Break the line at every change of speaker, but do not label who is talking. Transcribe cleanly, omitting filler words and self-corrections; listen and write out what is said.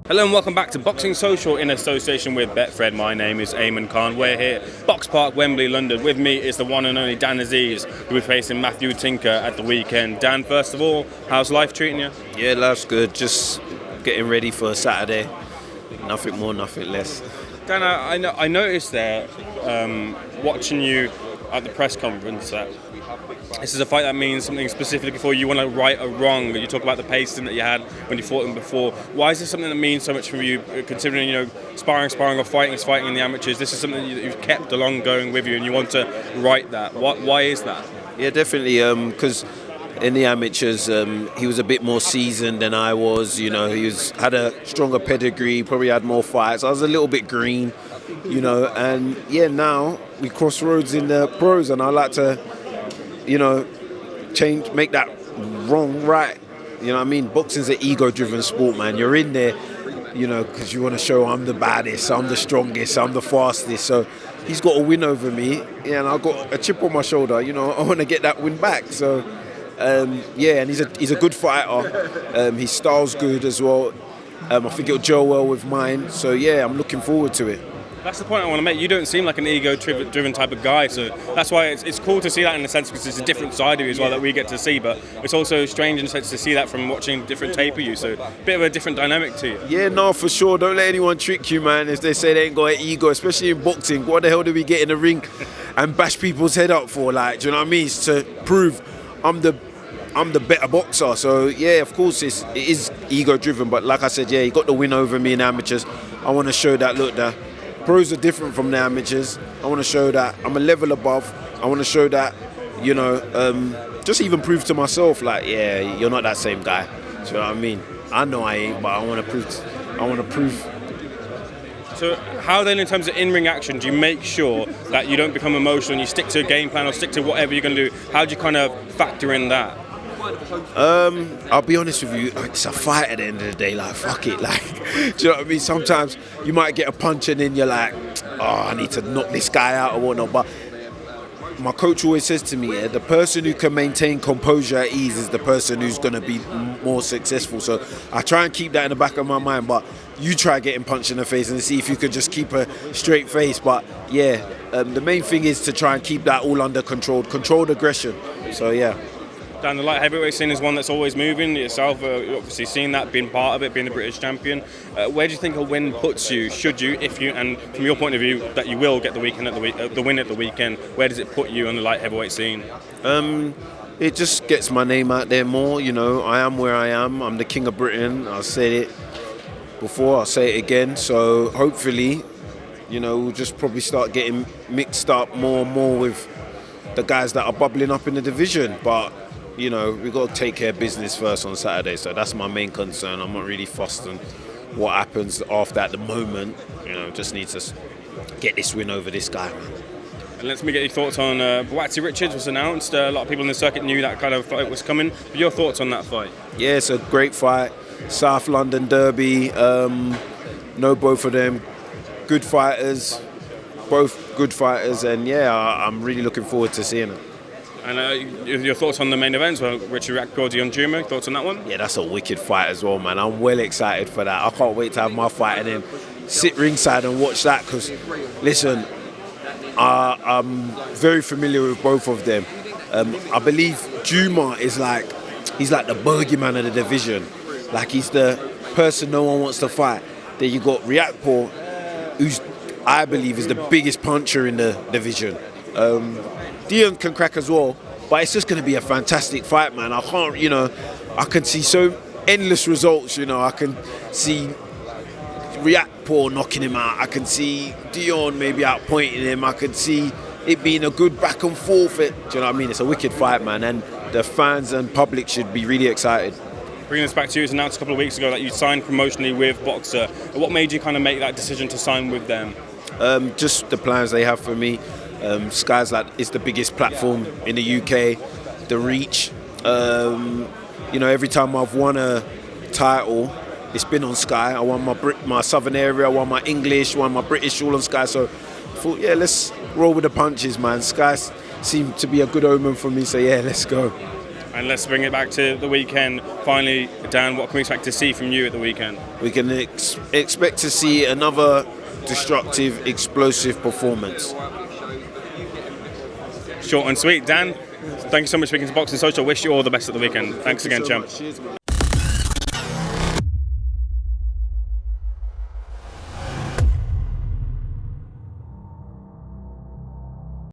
Hello and welcome back to Boxing Social in association with Betfred. My name is Ayman Khan. We're here, Box Park, Wembley, London. With me is the one and only Dan Azeez, who will be facing Matthew Tinker at the weekend. Dan, first of all, how's life treating you?
Yeah, life's good. Just getting ready for Saturday. Nothing more, nothing less.
Dan, I noticed there, watching you at the press conference, that this is a fight that means something specifically for you. You want to right a wrong. You talk about the pacing that you had when you fought him before. Why is this something that means so much for you, considering, sparring or fighting in the amateurs? This is something that you've kept along going with you and you want to right that. Why is that?
Yeah, definitely, because in the amateurs, he was a bit more seasoned than I was. Had a stronger pedigree, probably had more fights. I was a little bit green, and yeah, now we cross roads in the pros, and I like to, make that wrong right. You know what I mean? Boxing's an ego-driven sport, man. You're in there, because you want to show I'm the baddest, I'm the strongest, I'm the fastest. So he's got a win over me, and I've got a chip on my shoulder. I want to get that win back. So, and he's a good fighter. His style's good as well. I think it'll gel well with mine. So, yeah, I'm looking forward to it.
That's the point I want to make. You don't seem like an ego-driven type of guy, so that's why it's cool to see that in a sense, because it's a different side of you as well that we get to see, but it's also strange in a sense to see that from watching different tape of you, so a bit of a different dynamic to you.
Yeah, no, for sure. Don't let anyone trick you, man, if they say they ain't got an ego, especially in boxing. What the hell do we get in the ring and bash people's head up for? Like, do you know what I mean? It's to prove I'm the better boxer. So, yeah, of course it is ego-driven, but like I said, yeah, he got the win over me in amateurs. I want to show that, look, the pros are different from the amateurs. I want to show that I'm a level above. I want to show that, just even prove to myself, like, yeah, you're not that same guy. Do you know what I mean? I know I ain't, but I want to prove.
So how then, in terms of in-ring action, do you make sure that you don't become emotional and you stick to a game plan or stick to whatever you're going to do? How do you kind of factor in that?
I'll be honest with you, it's a fight at the end of the day, like, fuck it, like, do you know what I mean? Sometimes you might get a punch and then you're like, oh, I need to knock this guy out or whatnot, but my coach always says to me, the person who can maintain composure at ease is the person who's going to be more successful. So I try and keep that in the back of my mind, but you try getting punched in the face and see if you can just keep a straight face. But yeah, the main thing is to try and keep that all under controlled aggression. So yeah.
Dan, the light heavyweight scene is one that's always moving. Yourself, obviously seen that, being part of it, being the British champion. Where do you think a win puts you? Should you, if you, and from your point of view, that you will get the win at the weekend? Where does it put you on the light heavyweight scene?
It just gets my name out there more. I am where I am. I'm the King of Britain. I said it before. I'll say it again. So hopefully, we'll just probably start getting mixed up more and more with the guys that are bubbling up in the division. But we've got to take care of business first on Saturday, so that's my main concern. I'm not really fussed on what happens after at the moment. Just need to get this win over this guy, man.
And let me get your thoughts on Buatsi-Richards was announced. A lot of people in the circuit knew that kind of fight was coming. But your thoughts on that fight?
Yeah, it's a great fight. South London derby. Know both of them. Good fighters. Both good fighters. And yeah, I'm really looking forward to seeing it.
And your thoughts on the main event? Well, Richard Rackgordy on Juma, thoughts on that one?
Yeah, that's a wicked fight as well, man. I'm well excited for that. I can't wait to have my fight and then sit ringside and watch that, because, listen, I'm very familiar with both of them. I believe Juma is he's like the bogeyman of the division. Like, he's the person no one wants to fight. Then you got Riakpo, who's, I believe, is the biggest puncher in the division. Dion can crack as well, but it's just going to be a fantastic fight, man. I can't, I can see so endless results, I can see Riakpo knocking him out. I can see Dion maybe outpointing him. I can see it being a good back and forth. Do you know what I mean? It's a wicked fight, man, and the fans and public should be really excited.
Bringing this back to you, it was announced a couple of weeks ago that you signed promotionally with Boxer. What made you kind of make that decision to sign with them?
Just the plans they have for me. Sky's it's the biggest platform in the UK, the reach. Every time I've won a title, it's been on Sky. I won my Southern area, I won my English, won my British, all on Sky. So I thought, yeah, let's roll with the punches, man. Sky seemed to be a good omen for me, so yeah, let's go.
And let's bring it back to the weekend. Finally, Dan, what can we expect to see from you at the weekend?
We can expect to see another destructive, explosive performance.
Short and sweet. Dan, thank you so much for speaking to Boxing Social. Wish you all the best at the weekend. Thanks again, champ.
Cheers, man.